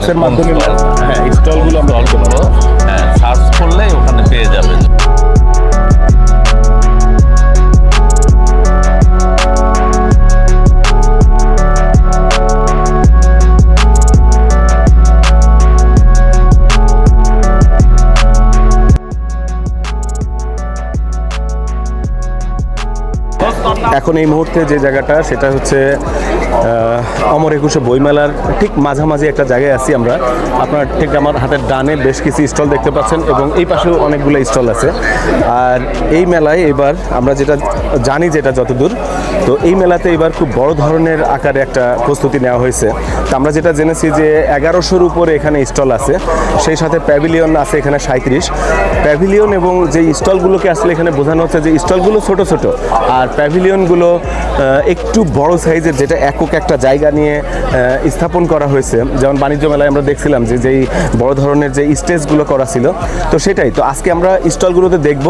বক্সের মাধ্যমে হ্যাঁ স্টলগুলো আমরা স্টলগুলো হ্যাঁ সার্চ করলেই ওখানে পেয়ে যাবেন। এখন এই মুহূর্তে যে জায়গাটা সেটা হচ্ছে অমর একুশে বইমেলার ঠিক মাঝামাঝি একটা জায়গায় আছি আমরা। আপনার ঠিক আমার হাতের ডানে বেশ কিছু স্টল দেখতে পাচ্ছেন এবং এই পাশেও অনেকগুলো স্টল আছে। আর এই মেলায় এবার আমরা যেটা জানি যেটা যতদূর, তো এই মেলাতে এবার খুব বড় ধরনের আকারে একটা প্রস্তুতি নেওয়া হয়েছে। তো আমরা যেটা জেনেছি যে 1100-র উপরে এখানে স্টল আছে, সেই সাথে প্যাভিলিয়ন আছে এখানে 37। প্যাভিলিয়ন এবং যে স্টলগুলোকে আসলে এখানে বোঝানো হচ্ছে যে স্টলগুলো ছোট ছোট আর প্যাভিলিয়নগুলো একটু বড় সাইজের, যেটা একক একটা জায়গা নিয়ে স্থাপন করা হয়েছে। যেমন বাণিজ্য মেলায় আমরা দেখছিলাম যে যেই বড় ধরনের যে স্টেজগুলো করা ছিল, তো সেটাই। তো আজকে আমরা স্টলগুলোতে দেখব।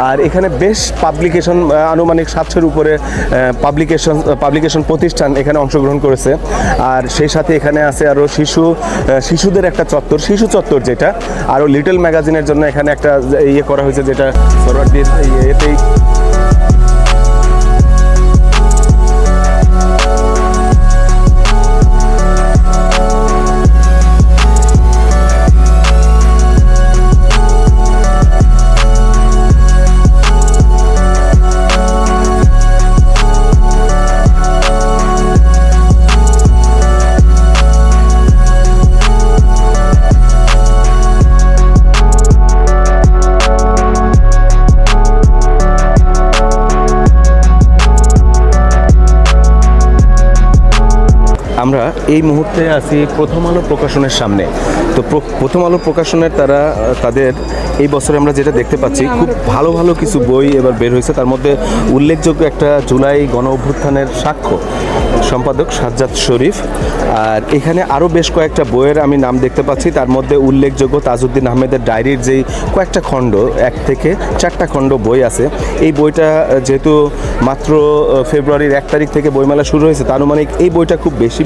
আর এখানে বেশ পাবলিকেশন, আনুমানিক 700-র উপরে পাবলিকেশন প্রতিষ্ঠান এখানে অংশগ্রহণ করেছে। আর সেই সাথে এখানে আছে আরও শিশুদের একটা চত্বর, শিশু চত্বর যেটা, আরও লিটল ম্যাগাজিনের জন্য এখানে একটা ইয়ে করা হয়েছে, যেটা সরওয়ার্দির এতেই। আমরা এই মুহূর্তে আছি প্রথম আলো প্রকাশনের সামনে। তো প্রথম আলো প্রকাশনের তাদের এই বছরে আমরা যেটা দেখতে পাচ্ছি, খুব ভালো ভালো কিছু বই এবার বের হয়েছে। তার মধ্যে উল্লেখযোগ্য একটা জুলাই গণ অভ্যুত্থানের সাক্ষ্য, সম্পাদক সাজ্জাদ শরীফ। আর এখানে আরও বেশ কয়েকটা বইয়ের আমি নাম দেখতে পাচ্ছি। তার মধ্যে উল্লেখযোগ্য তাজউদ্দিন আহমেদের ডায়েরির যেই কয়েকটা খণ্ড, 1 থেকে 4টা খণ্ড বই আছে। এই বইটা যেহেতু মাত্র ফেব্রুয়ারির 1 তারিখ থেকে বইমেলা শুরু হয়েছে, তার আনুমানিক এই বইটা খুব বেশি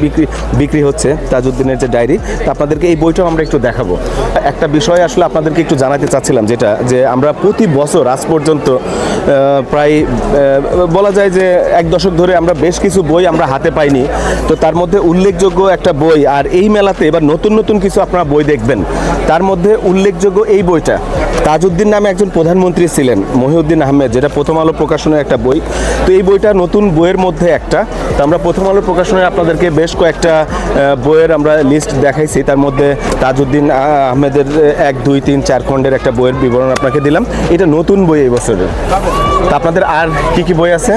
বিক্রি হচ্ছে, তাজউদ্দিনের যে ডায়েরি। তো আপনাদেরকে এই বইটাও আমরা একটু দেখাবো। একটা বিষয় আসলে আপনাদেরকে একটু জানাতে চাচ্ছিলাম, যেটা যে আমরা প্রতি বছর আজ পর্যন্ত প্রায় বলা যায় যে 1 দশক ধরে আমরা বেশ কিছু বই আমরা হাতে পাইনি। তো তার মধ্যে উল্লেখযোগ্য একটা বই, আর এই মেলাতে এবার নতুন নতুন কিছু আপনারা বই দেখবেন। তার মধ্যে উল্লেখযোগ্য এই বইটা, তাজউদ্দিন নামে একজন প্রধানমন্ত্রী ছিলেন মহিউদ্দিন আহমেদ, যেটা প্রথম আলো প্রকাশনের একটা বই। তো এই বইটা নতুন বইয়ের মধ্যে একটা। তো আমরা প্রথম আলো প্রকাশনের আপনাদেরকে বেশ কয়েকটা বইয়ের আমরা লিস্ট দেখাইছি। তার মধ্যে তাজউদ্দিন আহমেদের 1, 2, 3, 4 খণ্ডের একটা বইয়ের বিবরণ আপনাকে দিলাম। এটা নতুন বই এই বছরের। তা আপনাদের আর কি কি বই আছে?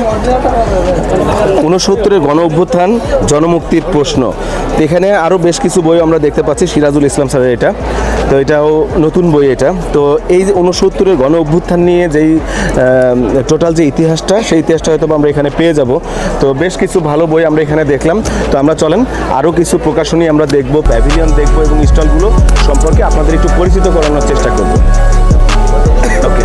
69-এর গণ অভ্যুত্থান, জনমুক্তির প্রশ্ন। তো এখানে আরও বেশ কিছু বই আমরা দেখতে পাচ্ছি, সিরাজুল ইসলাম স্যারের এটা। তো এটাও নতুন বই এটা। তো এই যে 69-এর গণ অভ্যুত্থান নিয়ে যেই টোটাল যে ইতিহাসটা, সেই ইতিহাসটা হয়তো আমরা এখানে পেয়ে যাব। তো বেশ কিছু ভালো বই আমরা এখানে দেখলাম। তো আমরা চলেন আরও কিছু প্রকাশনী আমরা দেখব, প্যাভিলিয়ন দেখব এবং স্টলগুলো সম্পর্কে আপনাদের একটু পরিচিত করানোর চেষ্টা করব। ওকে।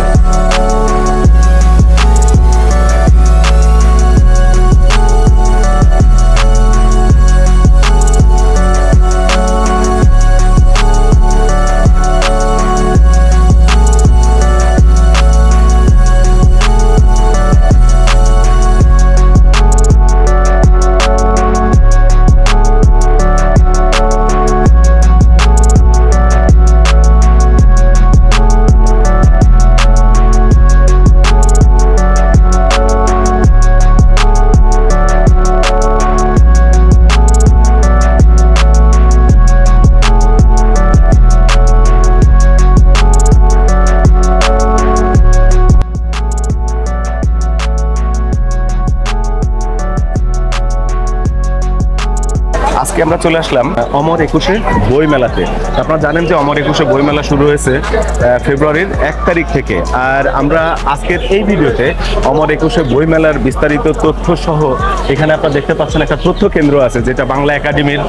আজকে আমরা চলে আসলাম অমর একুশে বই মেলাতে। আপনারা জানেন যে অমর একুশে বই মেলা শুরু হয়েছে ফেব্রুয়ারির 1 তারিখ থেকে। আর আমরা আজকের এই ভিডিওতে অমর একুশে বই মেলার বিস্তারিত তথ্য সহ, এখানে আপনারা দেখতে পাচ্ছেন একটা তথ্য কেন্দ্র আছে, যেটা বাংলা একাডেমির।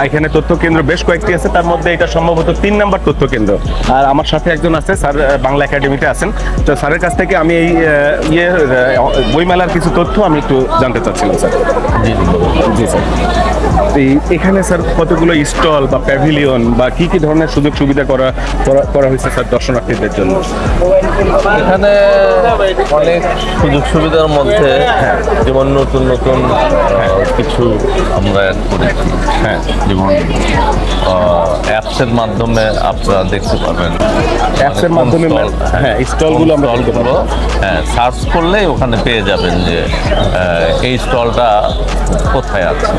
এখানে তথ্য কেন্দ্র বেশ কয়েকটি আছে, তার মধ্যে এটা সম্ভবত 3 নম্বর তথ্য কেন্দ্র। আর আমার সাথে একজন আছে, স্যার বাংলা একাডেমিতে আছেন। তো স্যারের কাছ থেকে আমি এই বই মেলার কিছু তথ্য আমি একটু জানতে চাচ্ছিলাম স্যার। জি জি স্যার। এই এখানে স্যার কতগুলো স্টল বা প্যাভিলিয়ন বা কি কি ধরনের সুযোগ সুবিধা করা হয়েছে স্যার দর্শনার্থীদের জন্য? এখানে অনেক সুযোগ সুবিধার মধ্যে যেমন নতুন নতুন কিছু আমরা অ্যাড করেছি। হ্যাঁ, যেমন অ্যাপসের মাধ্যমে আপনারা দেখতে পাবেন। অ্যাপসের মাধ্যমে হ্যাঁ স্টলগুলো আমরা দেখতে পাবো। হ্যাঁ, সার্চ করলেই ওখানে পেয়ে যাবেন যে এই স্টলটা কোথায় আছে,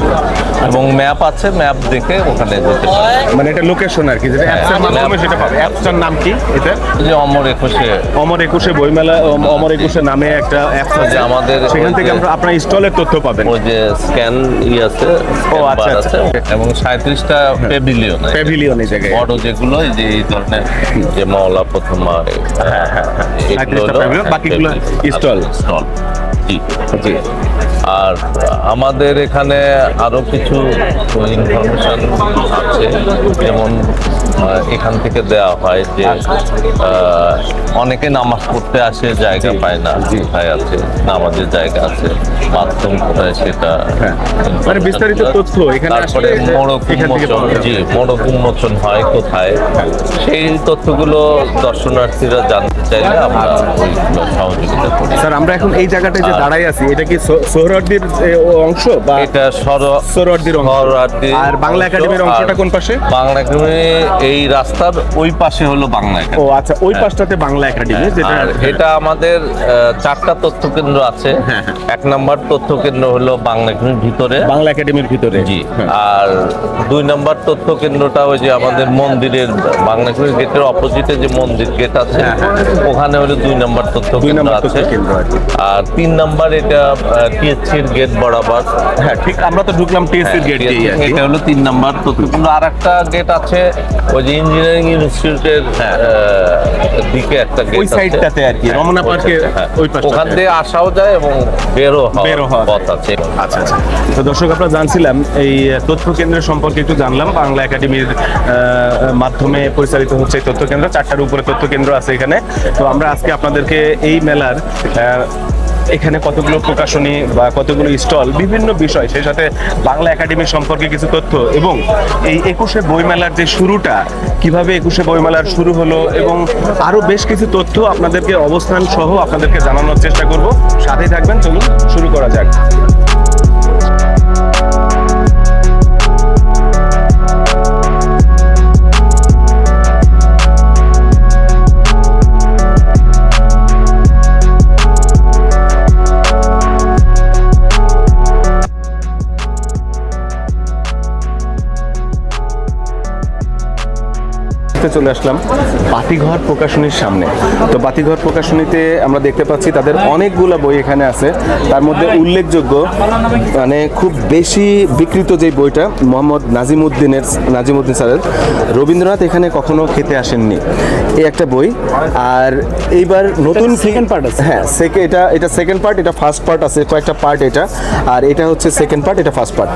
এবং ম্যাপ আছে, ম্যাপ দেখে ওখানে যেতে পারেন। মানে এটা লোকেশন আর কি, যেটা অ্যাপসের মাধ্যমে সেটা পাবে। অ্যাপসটার নাম কি এটা? যে অমর 21-এ অমর 21 বইমেলা, অমর 21 নামে একটা অ্যাপস আছে আমাদের, সেখান থেকে আমরা আপনার স্টলের তথ্য পাবেন। ওই যে স্ক্যান আছে, ও আচ্ছা আছে, এবং 37টা পেভিলিয়ন প্যাভিলিয়ন এই জায়গায়। বড় যেগুলো এই যে এই ধরনের যে মওলা প্রথমা, এগুলো 37টা pavilion, বাকিগুলো স্টল। স্টল। জি জি। আর আমাদের এখানে আরো কিছু ইনফরমেশন আছে, যেমন এখান থেকে দেওয়া হয় যে অনেকে নামাজ পড়তে আসে, জায়গা পায় না, কোথায় আছে নামাজের জায়গা আছে, বাথরুম কোথায় সেটা। মানে বিস্তারিত তথ্য এখানে তারপরে আসলে মোড়ক এখান থেকে উন্মোচন, পাওয়া যাবে। জি, মোড়ক উন্মোচন হয় কোথায়, সেই তথ্যগুলো দর্শনার্থীরা জানতে চাইলে আমরা ওইগুলো সহযোগিতা করি। স্যার আমরা এখন এই জায়গাটায় যে দাঁড়াই আছি, এটা কি সোহরাওয়ার্দীর অংশ বা এটা সোহরাওয়ার্দীর অংশ? আর বাংলা একাডেমির অংশটা কোন পাশে? বাংলা একাডেমি এই রাস্তার ওই পাশে হলো বাংলা ও একাডেমি। আচ্ছা, ওই পাশটাতে বাংলা একাডেমি, যেটা আর এটা আমাদের 4টা তথ্য কেন্দ্র আছে। এক নম্বর তথ্য কেন্দ্র হলো বাংলা একাডেমির ভিতরে, বাংলা একাডেমির ভিতরে। জি। আর 2 নম্বর তথ্য কেন্দ্রটা ওই যে আমাদের মন্দিরের, বাংলা একাডেমির গেটের অপোজিটে যে মন্দির গেট আছে, ওখানে হলো 2 নম্বর তথ্য 2 কেন্দ্র নম্বর আছে। তথ্য কেন্দ্র আছে। আর 3 নম্বর এটা টিএসসির গেট বরাবর। হ্যাঁ ঠিক, আমরা তো ঢুকলাম টিএসসির গেট দিয়ে। এটা হলো 3 নম্বর তথ্য কেন্দ্র। আর একটা গেট আছে ওই যে ইঞ্জিনিয়ারিং ইনস্টিটিউটের দিকে একটা গেট ওই আছে, সাইডটাতে আর কি, রমনা পার্কের ওই পাশটাতে। ওখান দিয়ে আসাও যায় এবং বেরো হওয়ার পথ আছে। আচ্ছা আচ্ছা। তো দর্শক, আপনারা জানছিলাম এই তথ্য কেন্দ্রের সম্পর্কে একটু জানলাম। বাংলা একাডেমির মাধ্যমে পরিচালিত হচ্ছে এই তথ্য কেন্দ্র। 4টার উপরে তথ্য কেন্দ্র আছে এখানে। তো আমরা আজকে আপনাদেরকে এই মেলার এখানে কতগুলো প্রকাশনী বা কতগুলো স্টল, বিভিন্ন বিষয়, সেই সাথে বাংলা একাডেমি সম্পর্কে কিছু তথ্য, এবং এই 21শে বইমেলার যে শুরুটা, কিভাবে 21শে বইমেলার শুরু হলো, এবং আরো বেশ কিছু তথ্য আপনাদেরকে অবস্থান সহ আপনাদেরকে জানানোর চেষ্টা করব। সাথেই থাকবেন, চলুন শুরু করা যাক। চলে আসলাম বাতিঘর প্রকাশনীর সামনে। তো বাতিঘর প্রকাশনীতে আমরা দেখতে পাচ্ছি তাদের অনেকগুলো বই এখানে আছে। তার মধ্যে উল্লেখযোগ্য, মানে খুব বেশি বিক্রিত যে বইটা মোহাম্মদ নাজিমুদ্দিন স্যারের রবীন্দ্রনাথ এখানে কখনো খেতে আসেননি, এই একটা বই। আর এইবার নতুন সেকেন্ড পার্ট আছে। হ্যাঁ, এটা সেকেন্ড পার্ট, এটা ফার্স্ট পার্ট আছে, কয়েকটা পার্ট এটা। আর এটা হচ্ছে সেকেন্ড পার্ট, এটা ফার্স্ট পার্ট।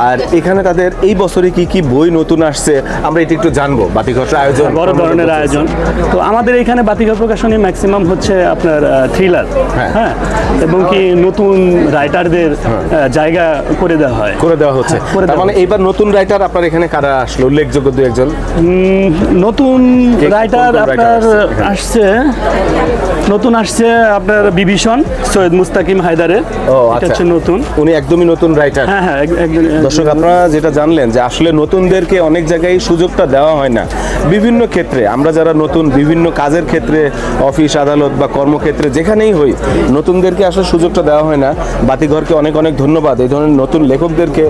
আর এখানে তাদের এই বছরে কি কি বই নতুন আসছে আমরা এটা একটু জানবো। বাতিঘর আয়োজন, বড় ধরনের আয়োজন। তো আমাদের এখানে বাতিঘর প্রকাশনী ম্যাক্সিমাম হচ্ছে আপনার থ্রিলার, হ্যাঁ, এবং কি নতুন রাইটারদের জায়গা করে দেওয়া হচ্ছে। তার মানে এইবার নতুন রাইটার আপনার এখানে কারা আসলো উল্লেখযোগ্য 2-1 জন? নতুন রাইটার আপনার আসছে আপনার বিভীষণ, সৈয়দ মুস্তাকিম হায়দারের। ও এটা আচ্ছা, হচ্ছে নতুন, উনি একদমই নতুন রাইটার। হ্যাঁ হ্যাঁ, একদম। দর্শক, আপনারা যেটা জানলেন যে আসলে নতুনদেরকে অনেক জায়গায় সুযোগটা দেওয়া হয় না। বিভিন্ন ক্ষেত্রে আমরা যারা নতুন, বিভিন্ন কাজের ক্ষেত্রে, অফিস আদালত বা কর্মক্ষেত্রে যেখানেই হই, নতুনদেরকে আসলে সুযোগটা দেওয়া হয় না। বাতিঘরকে অনেক অনেক ধন্যবাদ এই ধরনের নতুন লেখকদেরকে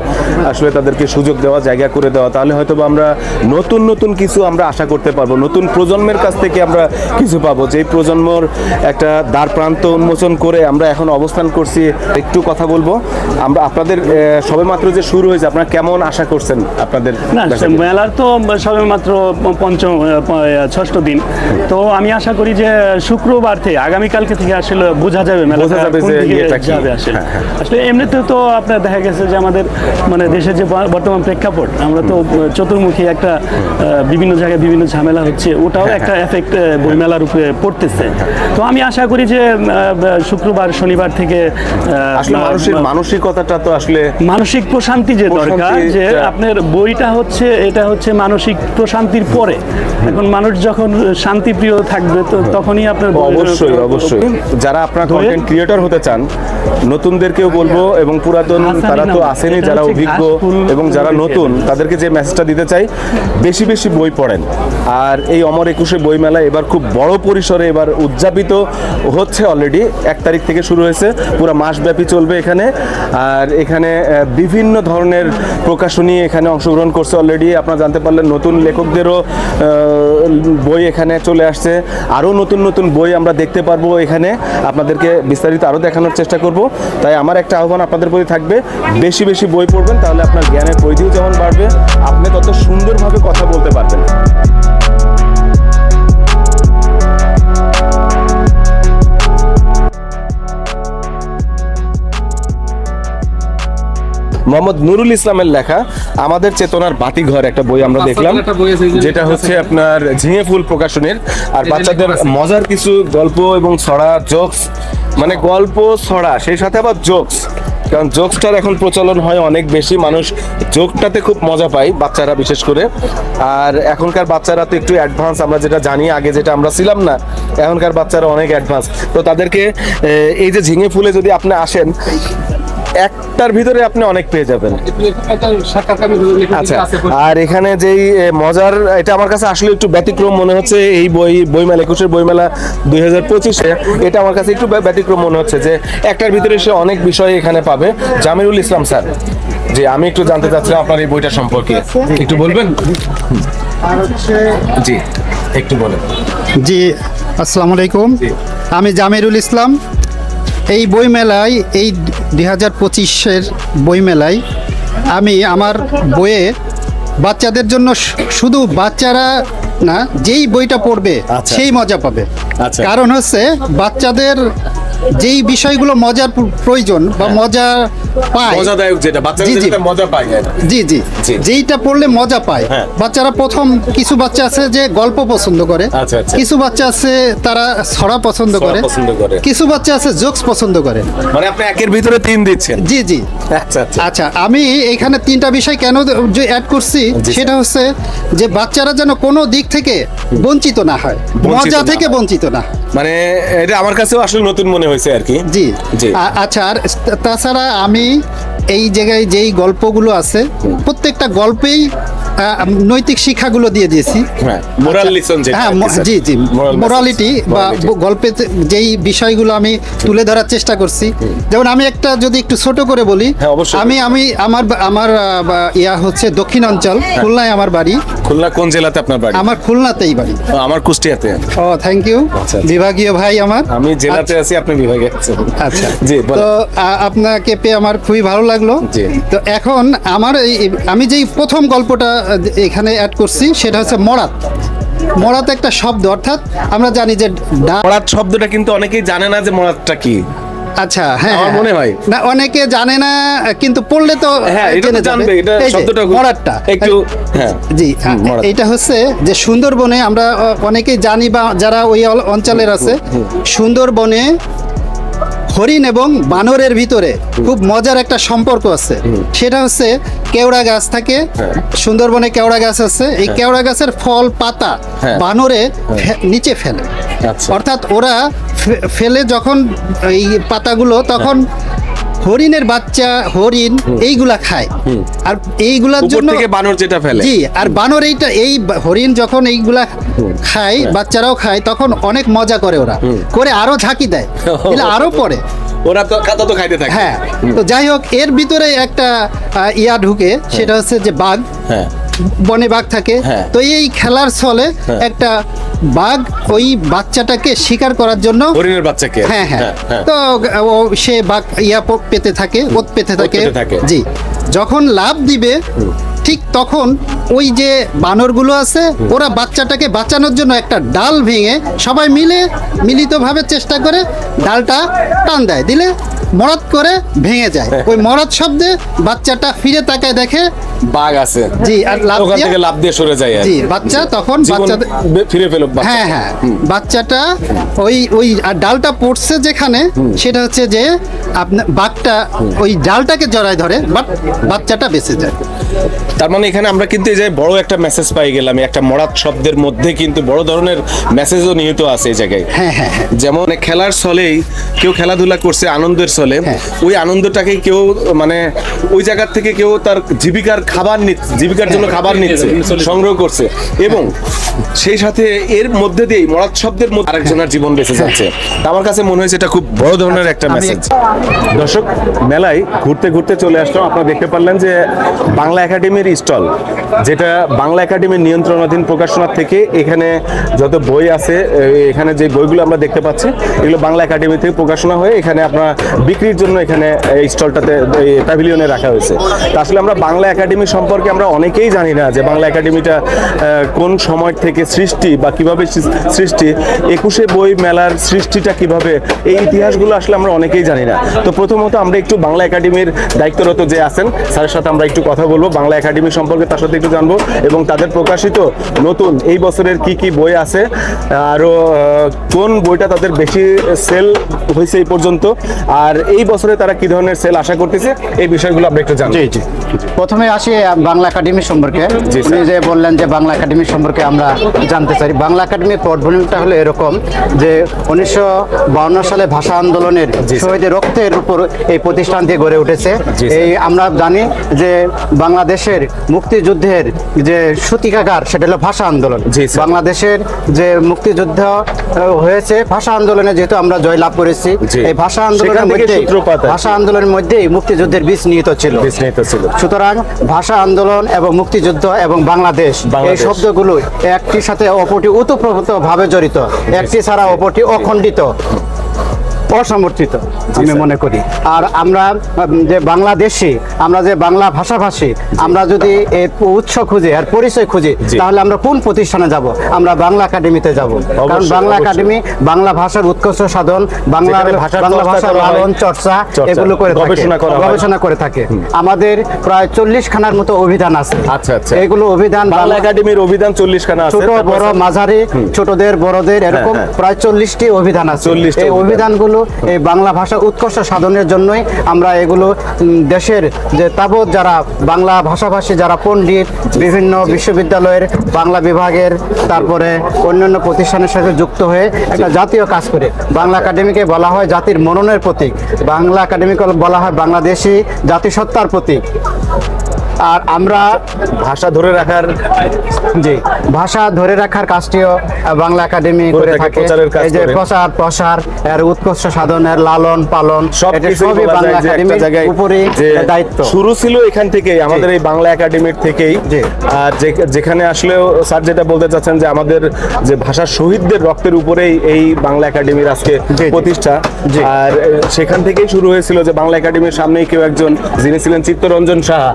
আসলে তাদেরকে সুযোগ দেওয়া, জায়গা করে দেওয়া। তাহলে হয়তো আমরা নতুন নতুন কিছু আমরা আশা করতে পারবো, নতুন প্রজন্মের কাছ থেকে আমরা কিছু পাবো। যেই প্রজন্মর একটা দ্বার প্রান্ত উন্মোচন করে আমরা এখন অবস্থান করছি। একটু কথা বলবো আমরা আপনাদের সবেমাত্র যে শুরু হয়েছে, আপনারা কেমন আশা করছেন আপনাদের? না, মেলার তো সবেমাত্র 6ষ্ঠ দিন। তো আমি আশা করি যে শুক্রবার থেকে, আগামীকালকে থেকে আসলে বোঝা যাবে মেলাটা কোন দিকে যাবে। আসলে এমনিতে তো আপনার দেখা গেছে যে আমাদের মানে দেশের যে বর্তমান প্রেক্ষাপট, আমরা তো চতুর্মুখী একটা বিভিন্ন জায়গায় বিভিন্ন ঝামেলা হচ্ছে, ওটাও একটা এফেক্ট বইমেলার উপরে পড়তেছে। তো আমি আশা করি যে শুক্রবার শনিবার থেকে আসলে মানুষের মানসিকতাটা তো আসলে মানসিক প্রশান্তি যে দরকার, যে আপনার বইটা হচ্ছে এটা হচ্ছে মানসিক প্রশান্তির পরে। এখন মানুষ যখন শান্তিপ্রিয় থাকবে তো তখনই আপনার অবশ্যই অবশ্যই যারা আপনার কন্টেন্ট ক্রিয়েটর হতে চান, নতুনদেরকেও বলবো এবং পুরাতন তারা তো আসেনি, যারা অভিজ্ঞ এবং যারা নতুন তাদেরকে যে মেসেজটা দিতে চাই, বেশি বেশি বই পড়েন। আর এই অমর একুশে বইমেলা এবার খুব বড় পরিসরে এবার উদযাপিত হচ্ছে, অলরেডি 1 তারিখ থেকে শুরু হয়েছে, পুরো মাসব্যাপী চলবে এখানে। আর এখানে বিভিন্ন ধরনের প্রকাশনী এখানে অংশগ্রহণ করছে অলরেডি, আপনারা জানতে পারলেন নতুন লেখকদেরও বই এখানে চলে আসছে, আরও নতুন নতুন বই আমরা দেখতে পারবো এখানে, আপনাদেরকে বিস্তারিত আরও দেখানোর চেষ্টা করব। তাই আমার একটা আহ্বান আপনাদের প্রতি থাকবে, বেশি বেশি বই পড়বেন, তাহলে আপনার জ্ঞানের পরিধিও যেমন বাড়বে, আপনি তত সুন্দরভাবে কথা বলতে পারবেন। মোহাম্মদ নুরুল ইসলামের লেখা আমাদের চেতনার বাতিঘর একটা বই আমরা দেখলাম, যেটা হচ্ছে আপনার ঝিঙে ফুল প্রকাশনীর। আর বাচ্চাদের মজার কিছু গল্প এবং ছড়া, জোকস, মানে গল্প ছড়া সেই সাথে আবার জোকস, কারণ জোকসটার এখন প্রচলন হয় অনেক বেশি, মানুষ জোকটাতে খুব মজা পায় বাচ্চারা বিশেষ করে। আর এখনকার বাচ্চারা তো একটু অ্যাডভান্স, আমরা যেটা জানি, আগে যেটা আমরা ছিলাম না, এখনকার বাচ্চারা অনেক অ্যাডভান্স। তো তাদেরকে এই যে ঝিঙে ফুলে যদি আপনি আসেন, একটার ভিতরে আপনি অনেক পেয়ে যাবেন। আচ্ছা, আর এখানে যেই মজার, এটা আমার কাছে আসলে একটু ব্যতিক্রম মনে হচ্ছে, এই বইমেলা একুশের বইমেলা 2025-এ এটা আমার কাছে একটু ব্যতিক্রম মনে হচ্ছে, যে একটার ভিতরে সে অনেক বিষয় এখানে পাবে। জামিরুল ইসলাম স্যার, যে আমি একটু জানতে চাচ্ছিলাম আপনার এই বইটা সম্পর্কে একটু বলবেন। জি একটু বলেন। জি, আসসালামু আলাইকুম, আমি জামিরুল ইসলাম। এই বইমেলায়, এই 2025-এর বইমেলায় আমি আমার বইয়ে বাচ্চাদের জন্য, শুধু বাচ্চারা না, যেই বইটা পড়বে আচ্ছা। সেই মজা পাবে। আচ্ছা। কারণ হচ্ছে বাচ্চাদের যেই বিষয়গুলো মজার প্রয়োজন বা মজা পায়, মজাদায়ক যেটা বাচ্চাদের যেটা মজা পায়, জি জি জি। যেইটা পড়লে মজা পায়। হ্যাঁ। বাচ্চারা প্রথম কিছু বাচ্চা আছে যে গল্প পছন্দ করে, আচ্ছা, আচ্ছা। কিছু বাচ্চা আছে তারা ছড়া পছন্দ ছড়া করে, পছন্দ করে। কিছু বাচ্চা আছে জোকস পছন্দ করে। মানে আপনি একের ভিতরে 3 দিচ্ছেন। জি জি। আচ্ছা আচ্ছা। আচ্ছা, আমি এখানে 3টা বিষয় কেন যে অ্যাড করছি, জি, সেটা হচ্ছে যে বাচ্চারা যেন কোনো দিক থেকে বঞ্চিত না হয়, বঞ্চিত মজা না থেকে হয়। বঞ্চিত না। মানে এটা আমার কাছেও আসলে নতুন মনে হয়েছে আর কি। জি জি। আচ্ছা, আর তাছাড়া আমি এই জায়গায় যেই গল্পগুলো আছে, প্রত্যেকটা গল্পেই নৈতিক শিক্ষাগুলো দিয়ে দিয়েছি। হ্যাঁ, মোরাল লিসন যেটা। হ্যাঁ, আর কি, স্যার। জি জি, Moral মোরালিটি message, বা morality। গল্পে যেই বিষয়গুলো আমি তুলে ধরার চেষ্টা করছি। যেমন আমি একটা যদি একটু ছোট করে বলি, হ্যাঁ, অবশ্যই। আমি আমার আমার ইয়া হচ্ছে দক্ষিণাঞ্চল, খুলনায় আমার বাড়ি। খুলনা কোন জেলাতে আপনার বাড়ি? আমার খুলনাতেই বাড়ি। ও, আমার কুষ্টিয়াতে। ও, থ্যাংক ইউ। আচ্ছা। বিভাগীয় ভাই আমার। আমি জেলাতে আছি, আপনি বিভাগে আছেন। আচ্ছা, জি, বলেন। তো আপনাকে পেয়ে আমার খুবই ভালো লাগলো। জি। তো এখন আমার আমি যেই প্রথম গল্পটা এখানে অ্যাড করছি, সেটা হচ্ছে মরাত। মরাত একটা শব্দ, অর্থাৎ আমরা জানি যে মরাত শব্দটা কিন্তু অনেকেই জানে না যে মরাতটা কি। আচ্ছা, হ্যাঁ, আমার মনে হয়। না, অনেকে জানে না, কিন্তু পড়লে তো হ্যাঁ, এটা তো জেনে যাবে। জানবে, এটা এই যে শব্দটা মরাতটা একটু, হ্যাঁ। জি, মরাত। এটা হচ্ছে যে সুন্দরবনে, আমরা অনেকেই জানি বা যারা ওই অঞ্চলের আছে, সুন্দরবনে হরিণ এবং বানরের ভিতরে খুব মজার একটা সম্পর্ক আছে। সেটা হচ্ছে কেওড়া গাছ থাকে, সুন্দরবনে কেওড়া গাছ আছে, এই কেওড়া গাছের ফল পাতা হ্যাঁ। বানরে নিচে ফেলে। আচ্ছা। অর্থাৎ ওরা ফেলে যখন এই পাতাগুলো, তখন হরিণের বাচ্চা, হরিণ এইগুলা খায়। আর এইগুলার উপর জন্য থেকে বানর যেটা ফেলে। জি, আর বানর হরিণ যখন এইগুলা খায়, বাচ্চারাও খায়, তখন অনেক মজা করে, ওরা করে আরো ঝাঁকি দেয়, দিলে আরো পড়ে। ওরা তো খাতা তো খাইতে থাকে। হ্যাঁ, তো যাই হোক, এর ভিতরে একটা ইয়া ঢুকে, সেটা হচ্ছে যে বাঘ। হ্যাঁ। বনে বাঘ থাকে। হ্যাঁ। তো এই খেলার ছলে একটা বাঘ ওই বাচ্চাটাকে শিকার করার জন্য, হরিণের বাচ্চাকে। হ্যাঁ হ্যাঁ, হ্যাঁ। তো সে বাঘ পেতে থাকে, ওত পেতে থাকে। পেতে থাকে। জি, যখন লাভ দিবে, ঠিক তখন ওই যে বানরগুলো আছে, ওরা বাচ্চাটাকে বাঁচানোর জন্য একটা ডাল ভেঙে সবাই মিলিতভাবে চেষ্টা করে ডালটা টান দেয়, দিলে মরদ করে ভেঙে যায়। ওই মরদ শব্দে বাচ্চাটা ফিরে তাকায় দেখে বাঘ আছে, জি, আর লাফ ওখান দিয়ে- থেকে লাফ দিয়ে সরে যায় আর জি, কি। বাচ্চা তখন জীবন বাচ্চাদের ফিরে পেল বাচ্চা। হ্যাঁ হ্যাঁ বাচ্চাটা ওই আর ডালটা পড়ছে যেখানে, সেটা হচ্ছে যে আপনার বাঘটা ওই ডালটাকে জড়ায় ধরে, বাট বাচ্চাটা বেঁচে যায়। তার মানে এখানে আমরা কিন্তু এই যে বড় একটা মেসেজ পাই গেলাম, একটা মরাদ শব্দের মধ্যে কিন্তু বড় ধরনের মেসেজও নিহিত আছে এই জায়গায়। হ্যাঁ হ্যাঁ হ্যাঁ যেমন খেলার ছলেই কেউ খেলাধুলা করছে আনন্দের ছলে, হ্যাঁ। ওই আনন্দটাকে কেউ মানে ওই জায়গার থেকে কেউ তার জীবিকার খাবার নিচ্ছে, জীবিকার জন্য খাবার নিচ্ছে, সংগ্রহ করছে, এবং সেই সাথে এর মধ্যে দিয়েই মরাদ শব্দের মধ্যে আরেকজনের জীবন বেঁচে যাচ্ছে। তা আমার কাছে মনে হয়েছে এটা খুব বড় ধরনের একটা আমি- মেসেজ। দর্শক, মেলায় ঘুরতে ঘুরতে চলে আসলাম, আপনারা দেখতে পারলেন যে বাংলা একাডেমির স্টল, যেটা বাংলা একাডেমির নিয়ন্ত্রণাধীন প্রকাশনা থেকে এখানে যত বই আছে, এখানে যে বইগুলো আমরা দেখতে পাচ্ছি এগুলো বাংলা একাডেমি থেকে প্রকাশনা হয়ে এখানে আপনার বিক্রির জন্য এখানে এই স্টলটাতে প্যাভিলিয়নে রাখা হয়েছে। তা আসলে আমরা বাংলা একাডেমি সম্পর্কে আমরা অনেকেই জানি না যে বাংলা একাডেমিটা কোন সময় থেকে সৃষ্টি বা কিভাবে সৃষ্টি, 21শে বই মেলার সৃষ্টিটা কিভাবে, এই ইতিহাসগুলো আসলে আমরা অনেকেই জানি না। তো প্রথমত আমরা একটু বাংলা একাডেমির দায়িত্বরত যে আছেন স্যারের সাথে আমরা একটু কথা বলবো, বাংলা একাডেমি সম্পর্কে তার সাথে একটু জানবো, এবং তাদের প্রকাশিত নতুন এই বছরের কি কি বই আছে, আরও কোন বইটা তাদের বেশি সেল হয়েছে এই পর্যন্ত, আর এই বছরে তারা কি ধরনের সেল আশা করতেছে, এই বিষয়গুলো আমরা একটু জানবো। জি জি প্রথমে আসি বাংলা একাডেমি সম্পর্কে। জি, স্যার। উনি যে বললেন যে বাংলা একাডেমি সম্পর্কে আমরা জানতে চাই। বাংলা একাডেমির পটভূমিটা হলো এরকম যে 1952 সালে ভাষা আন্দোলনের জি, স্যার। শহীদের রক্তের উপর এই প্রতিষ্ঠানটি গড়ে উঠেছে। জি, স্যার। এই আমরা জানি যে বাংলাদেশের মুক্তিযুদ্ধের যে সূতিকাগার সেটা হলো ভাষা আন্দোলন। জি, স্যার। বাংলাদেশের যে মুক্তিযুদ্ধ হয়েছে ভাষা আন্দোলনে, যেহেতু আমরা জয়লাভ করেছি, জি। এই ভাষা সেখান আন্দোলনের থেকে মধ্যে সূত্রপাত আর কি। ভাষা আন্দোলনের মধ্যেই মুক্তিযুদ্ধের বীজ নিহিত ছিল। বিস্মিত ছিল। সুতরাং ভাষা আন্দোলন এবং মুক্তিযুদ্ধ এবং বাংলাদেশ, এই বাংলাদেশ। শব্দগুলো একটির সাথে অপরটি ওতপ্রোত ভাবে জড়িত, একটি ছাড়া অপরটি অখণ্ডিত, অসমর্থিত আমি মনে করি। আর আমরা যে বাংলাদেশি, আমরা যে বাংলা ভাষাভাষী, আমরা যদি এর উৎস খুঁজি আর পরিচয় খুঁজি, জি। তাহলে আমরা কোন প্রতিষ্ঠানে যাব? আমরা বাংলা একাডেমিতে যাব। কারণ অবশ্যই, বাংলা অবশ্যই। একাডেমি বাংলা ভাষার উৎকর্ষ সাধন, বাংলা যেখানে ভাষার বাংলা চর্চা ভাষা করা হয়। লালন চর্চা এগুলো করে থাকে, গবেষণা করা হয়। গবেষণা করে থাকে। আমাদের প্রায় 40 খানার মতো অভিধান আছে। আচ্ছা, আচ্ছা। এগুলো অভিধান বাংলা একাডেমির অভিধান 40 খানা আছে। ছোট বড় মাঝারি, ছোটদের বড়দের এরকম হ্যাঁ। প্রায় 40টি অভিধান আছে। 40টি এই অভিধান। অভিধানগুলো এই বাংলা ভাষা উৎকর্ষ সাধনের জন্যই আমরা এগুলো দেশের যে তাবৎ যারা বাংলা ভাষাভাষী যারা পণ্ডিত, বিভিন্ন বিশ্ববিদ্যালয়ের বাংলা বিভাগের, তারপরে অন্যান্য প্রতিষ্ঠানের সাথে যুক্ত হয়ে একটা জাতীয় কাজ করে। বাংলা একাডেমিকে বলা হয় জাতির মননের প্রতীক, বাংলা একাডেমিকে বলা হয় বাংলাদেশী জাতিসত্তার প্রতীক। আর আমরা ভাষা ধরে রাখার জি ভাষা ধরে রাখার কাজটিও বাংলা একাডেমি করে করে থাকে, থাকে। প্রচারের কাজ এই যে করে। প্রসার এর উৎকর্ষ সাধনের লালন পালন, এটা সবকিছুই সবই বলা বাংলা যায় যে একটা একাডেমির জায়গায় উপরে যে দায়িত্ব। শুরু ছিল এখান থেকেই, আমাদের এই বাংলা একাডেমির থেকেই। জি। আর যেখানে আসলেও স্যার যেটা বলতে চাচ্ছেন যে আমাদের যে ভাষা শহীদদের রক্তের উপরেই এই বাংলা একাডেমির আজকে জি। প্রতিষ্ঠা। জি। আর সেখান থেকেই শুরু হয়েছিল যে বাংলা একাডেমির সামনেই কেউ একজন যিনি ছিলেন চিত্তরঞ্জন সাহা,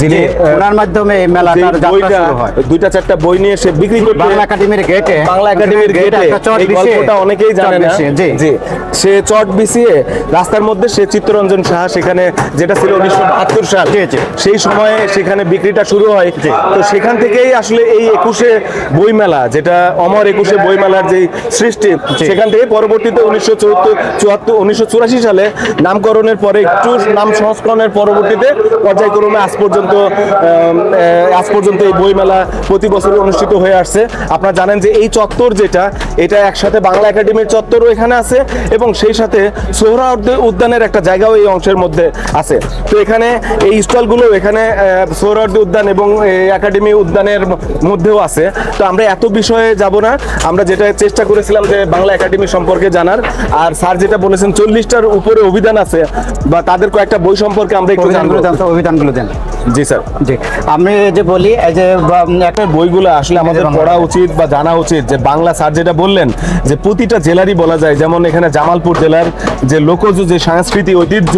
যিনি ওনার মাধ্যমে এই যে মেলাটার যাত্রা বইটা শুরু হয়। 2-4টা বই নিয়ে সে বিক্রি করতে বাংলা একাডেমির গেটে, বাংলা একাডেমির গেটে, একটা চট এই বিছিয়ে, গল্পটা অনেকেই জানে চট না। বিছিয়ে, জি জি, সে চট বিছিয়ে রাস্তার মধ্যে সে চিত্তরঞ্জন সাহা সেখানে, যেটা ছিল 1972 সাল, জি, জি। সেই সময়ে সেখানে বিক্রিটা শুরু হয়। তো সেখান থেকেই আসলে এই 21শে বইমেলা, যেটা অমর 21শে বইমেলার যে সৃষ্টি, সেখান থেকে পরবর্তীতে 1984 সালে নামকরণের পরে একটু নাম সংস্করণের পরবর্তীতে পর্যায়ক্রমে আজ পর্যন্ত এই বইমেলা প্রতি বছর অনুষ্ঠিত হয়ে আসছে। আপনারা জানেন যে এই চত্বর যেটা, এটা একসাথে বাংলা একাডেমির চত্বরও এখানে আছে, এবং সেই সাথে সোহরাওয়ার্দী উদ্যানের একটা জায়গাও এই অংশের মধ্যে আছে। তো এখানে এই স্টলগুলো এখানে সোহরাওয়ার্দী উদ্যান এবং একাডেমি উদ্যানের মধ্যেও আছে। তো আমরা এত বিষয়ে যাব না, আমরা যেটা চেষ্টা করেছিলাম যে বাংলা একাডেমি সম্পর্কে জানার। আর স্যার যেটা বলেছেন 40টার উপরে অভিধান আছে, বা তাদের কয়েকটা বই সম্পর্কে আমরা একটু জানবো। অভিধানগুলো দেন। জি স্যার। জি, আমি যে বলি এই যে একটা বইগুলো আসলে আমাদের পড়া উচিত বা জানা উচিত, যে বাংলা স্যার যেটা বললেন যে প্রতিটা জেলারই বলা যায়, যেমন এখানে জামালপুর জেলার যে লোকজ যে সংস্কৃতি ঐতিহ্য,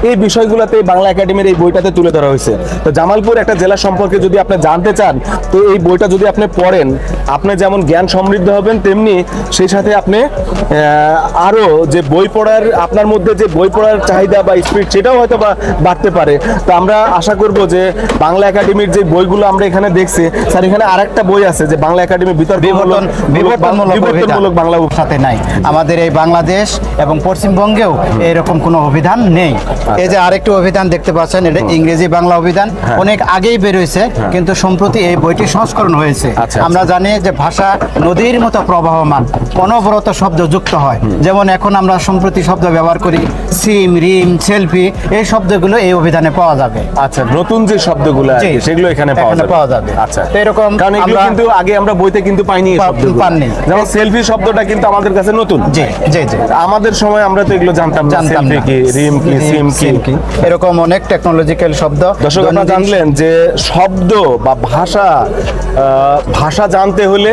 এই বিষয়গুলোতে বাংলা একাডেমির এই বইটাতে তুলে ধরা হয়েছে। তো জামালপুর একটা জেলা সম্পর্কে যদি আপনি জানতে চান, তো এই বইটা যদি আপনি পড়েন, আপনি যেমন জ্ঞান সমৃদ্ধ হবেন, তেমনি সেই সাথে আপনি আরো যে বই পড়ার আপনার মধ্যে যে বই পড়ার চাহিদা বা স্পিড, সেটাও হয়তো বা বাড়তে পারে। তো আমরা আশা করব যে বাংলা একাডেমির যে বইগুলো আমরা এখানে দেখছি, স্যার এখানে আরেকটা বই আছে যে বাংলা একাডেমি বিবর্তনমূলক বাংলা সাথে নাই, আমাদের এই বাংলাদেশ এবং পশ্চিমবঙ্গেও এরকম কোনো অভিধান নেই। এই যে আরেকটি অভিধান দেখতে পাচ্ছেন, এটা ইংরেজি বাংলা অভিধান, অনেক আগেই বের হয়েছে, কিন্তু সম্প্রতি এই বইটি সংস্করণ হয়েছে। আমরা জানি যে ভাষা নদীর মতো প্রবাহমান, অনবরত শব্দ যুক্ত হয়। যেমন এখন আমরা সম্প্রতি শব্দ ব্যবহার করি, সিম, রিম, সেলফি, এই শব্দগুলো এই অভিধানে পাওয়া যাবে। আচ্ছা, নতুন যে শব্দগুলো আছে সেগুলো এখানে পাওয়া যাবে। আচ্ছা, তো এরকম কারণ এগুলো কিন্তু আগে আমরা বইতে কিন্তু পাইনি, পাননি। যেমন সেলফি শব্দটা কিন্তু আমাদের কাছে নতুন। জি জি জি, আমাদের সময় আমরা তো এগুলো জানতাম না, সেলফি কি, রিম কি, সিম কি, এরকম অনেক টেকনোলজিক্যাল শব্দ। দর্শক আপনারা জানলেন যে শব্দ বা ভাষা জানতে হলে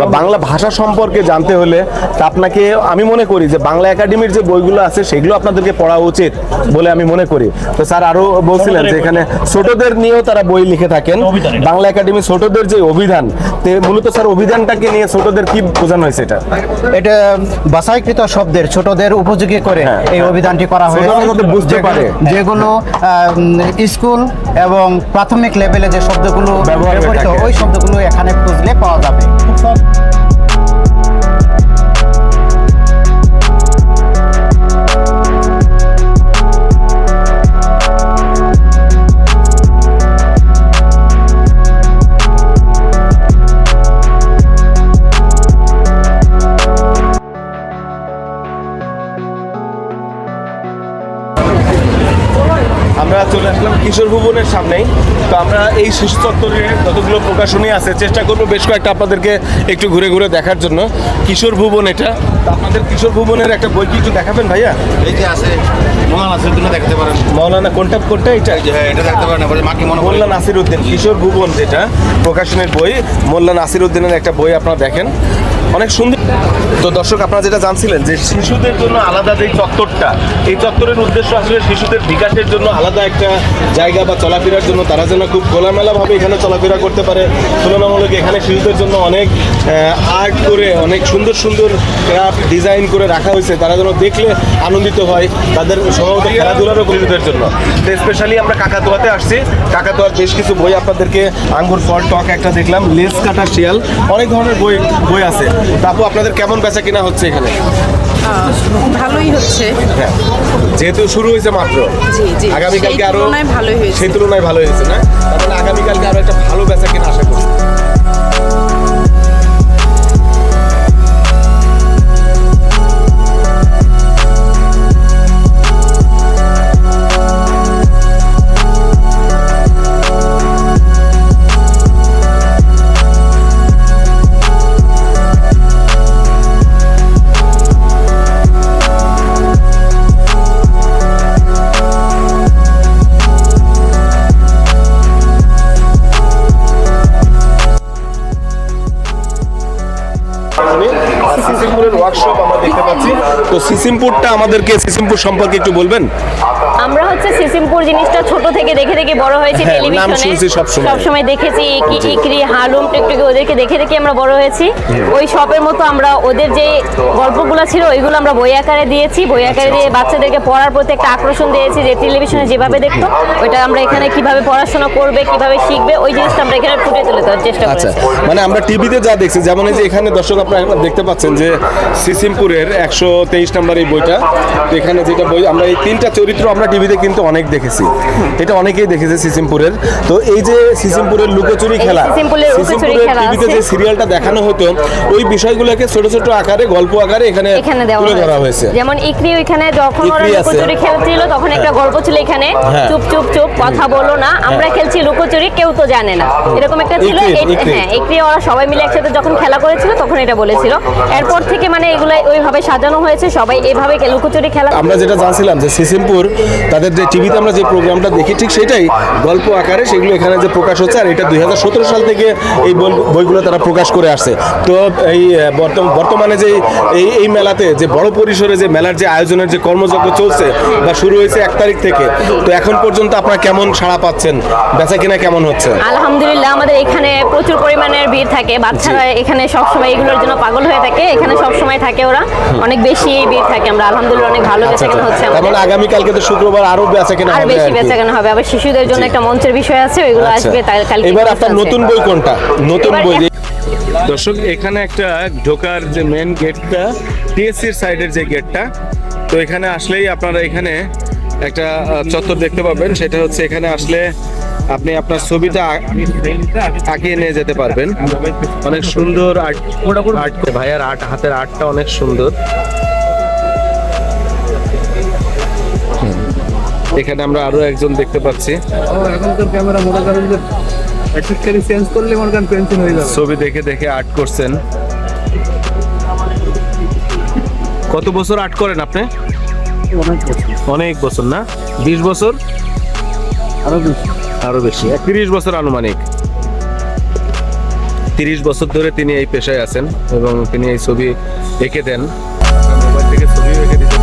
বা বাংলা ভাষা সম্পর্কে জানতে হলে তা আপনাকে, আমি মনে করি যে বাংলা একাডেমির যে বইগুলো আছে সেগুলো আপনাদেরকে পড়া উচিত বলে আমি মনে করি। তো স্যার আরো বলছিলেন যে এখানে ছোটদের নিয়েও তারা বই লিখে থাকেন, বাংলা একাডেমি ছোটদের যে অভিধান, মূলত স্যার অভিধানটাকে নিয়ে ছোটদের কি বোঝানো হয়েছে? এটা বাছাইকৃত শব্দের ছোটদের উপযোগী করে এই অভিধানটি করা হয়েছে, বুঝতে পারে যেগুলো স্কুল এবং প্রাথমিক লেভেলে যে শব্দগুলো ব্যবহৃত, ওই শব্দগুলো এখানে খুঁজলে পাওয়া যাবে। আমরা চলে আসলাম কিশোর ভুবনের সামনেই। তো আমরা এই শিশু চত্বরে যতগুলো প্রকাশনী আছে চেষ্টা করবো বেশ কয়েকটা আপনাদেরকে একটু ঘুরে ঘুরে দেখার জন্য। কিশোর ভুবন এটা, তো আপনাদের কিশোর ভুবনের একটা বই কি একটু দেখাবেন ভাইয়া? এই যে আছে মৌলানা নাসিরউদ্দিন দেখতে পারেন। মৌলানা কোনটা এটা? হ্যাঁ, এটা দেখতে পারেন। মাকি মোল্লা নাসিরউদ্দিন কিশোর ভুবন, যেটা প্রকাশনের বই, মোল্লা নাসিরউদ্দিনের একটা বই আপনারা দেখেন, অনেক সুন্দর। তো দর্শক আপনারা যেটা জানছিলেন যে শিশুদের জন্য আলাদা যে চত্বরটা, এই চত্বরের উদ্দেশ্য আসলে শিশুদের বিকাশের জন্য আলাদা একটা জায়গা বা চলাফেরার জন্য, তারা যেন খুব খোলামেলাভাবে এখানে চলাফেরা করতে পারে। তুলনামূলক এখানে শিশুদের জন্য অনেক আর্ট করে, অনেক সুন্দর সুন্দর ক্রাফট ডিজাইন করে রাখা হয়েছে, তারা যেন দেখলে আনন্দিত হয়, তাদের সম্ভবত খেলাধুলারও শিশুদের জন্য। তো স্পেশালি আমরা কাকাতুয়াতে আসছি, কাকাতুয়ার বেশ কিছু বই আপনাদেরকে, আঙ্গুর ফল টক একটা দেখলাম, লেজ কাটা শিয়াল, অনেক ধরনের বই আছে। তারপর আপনাদের কেমন বেচা কিনা হচ্ছে এখানে? ভালোই হচ্ছে। হ্যাঁ, যেহেতু শুরু হয়েছে মাত্র, আগামীকালকে আরো ভালোই হয়েছে। সেই তুলনায় ভালো হয়েছে না? তাহলে আগামীকালকে আরো একটা ভালো বেচা কিনা আশা করি। সিসিমপুরের ওয়ার্কশপ আমরা দেখতে পাচ্ছি। তো সিসিমপুরটা আমাদেরকে, সিসিমপুর সম্পর্কে একটু বলবেন? আমরা হচ্ছে সিসিমপুর জিনিসটা ছোট থেকে দেখে দেখে বড় হয়েছি, টেলিভিশনে সবসময় দেখেছি, ইকরি, হালুম, টিকটকে, ওদেরকে দেখে দেখে আমরা বড় হয়েছি। ওই শপের মতো আমরা ওদের যে গল্পগুলো ছিল ওইগুলো আমরা বই আকারে দিয়েছি, বই আকারে দিয়ে বাচ্চাদেরকে পড়ার প্রতি একটা আকর্ষণ দিয়েছি, যে টেলিভিশনে যেভাবে দেখতো ওইটা আমরা এখানে কিভাবে পড়াশোনা করবে, কিভাবে শিখবে, ওই জিনিসটা আমরা এখানে ফুটে তুলে দেওয়ার চেষ্টা করেছি। মানে আমরা টিভিতে যা দেখছি, যেমন এই যে এখানে দর্শক আপনারা দেখতে পাচ্ছেন যে সিসিমপুরের 123 নম্বর এই বইটা, তো এখানে যেটা বই আমরা এই 3টা চরিত্র আমরা টিভিতে কিন্তু অনেক দেখেছি, এটা অনেকেই দেখেছে সিসিমপুরের। তো এই যে সিসিমপুরের লুকোচুরি খেলা, সিসিমপুরের টিভিতে যে সিরিয়ালটা দেখানো হতো, ওই বিষয়গুলোকে ছোট ছোট আকারে, গল্প আকারে এখানে তুলে ধরা হয়েছে। যেমন ইকরি, ওইখানে যখন ওরা লুকোচুরি খেলছিল তখন একটা গল্প ছিল এখানে, চুপ চুপ চুপ কথা বলো না, আমরা খেলছি লুকোচুরি, কেউ তো জানে না, এরকম একটা ছিল। হ্যাঁ, ইকরি ওরা সবাই মিলে একসাথে যখন খেলা করেছিল তখন এটা বলেছিল। এরপর থেকে মানে এগুলো ওইভাবে সাজানো হয়েছে, সবাই এইভাবে লুকোচুরি খেলা। আমরা যেটা জানছিলাম যে সিসিমপুর তাদের যে টিভিতে আমরা যে প্রোগ্রামটা দেখি ঠিক সেটাই গল্প আকারে সেগুলো এখানে যে প্রকাশ হচ্ছে, আর এটা 2017 সাল থেকে এই বইগুলো তারা প্রকাশ করে আসছে। তো এই বর্তমানে যে এই মেলাতে যে বড় পরিসরে যে মেলার যে আয়োজনের যে কর্মযজ্ঞ চলছে বা শুরু হয়েছে 1 তারিখ থেকে, তো এখন পর্যন্ত আপনারা কেমন সাড়া পাচ্ছেন, বেচা কিনা কেমন হচ্ছে? আলহামদুলিল্লাহ, আমাদের এখানে প্রচুর পরিমাণের ভিড় থাকে। বাচ্চারা এখানে সবসময় এগুলোর জন্য পাগল হয়ে থাকে, এখানে সবসময় থাকে, ওরা অনেক বেশি ভিড় থাকে। আমরা আলহামদুলিল্লাহ অনেক ভালো বেচাকেনা হচ্ছে তার মানে আমাদের। আগামী কালকে তো শুক্রবার আরো বেচা কিনা আর হবে বেশি আর কি। বেচাকেনা হবে। আবার শিশুদের জন্য একটা মঞ্চের বিষয় আছে, ওইগুলো আচ্ছা। আসবে কালকে। এবার আপনার নতুন বই কোনটা? নতুন এবার বই দর্শক, এখানে একটা ঢোকার যে মেন গেটটা, টিএসসির সাইডের যে গেটটা, তো এখানে আসলেই আপনারা এখানে একটা চত্বর দেখতে পাবেন। সেটা হচ্ছে এখানে আসলে আপনি আপনার ছবিটা আঁকিয়ে নিয়ে যেতে পারবেন। অনেক সুন্দর আর্ট, ভাইয়ার আর্ট, হাতের আর্টটা অনেক সুন্দর। এখানে আমরা আরো একজন দেখতে পাচ্ছি, এখনকার ক্যামেরা মনে করেন যে অ্যাক্সেসরি চেঞ্জ করলে মনে করেন পেন্সিল হয়ে যাবে। ছবি দেখে দেখে আর্ট করছেন। কত বছর আর্ট করেন আপনি? অনেক বছর না? 20 বছর? আরো বেশি 30 বছর আনুমানিক। 30 বছর ধরে তিনি এই পেশায় আছেন এবং তিনি এই ছবি এঁকে দেন। মোবাইল থেকে ছবি এঁকে দিতে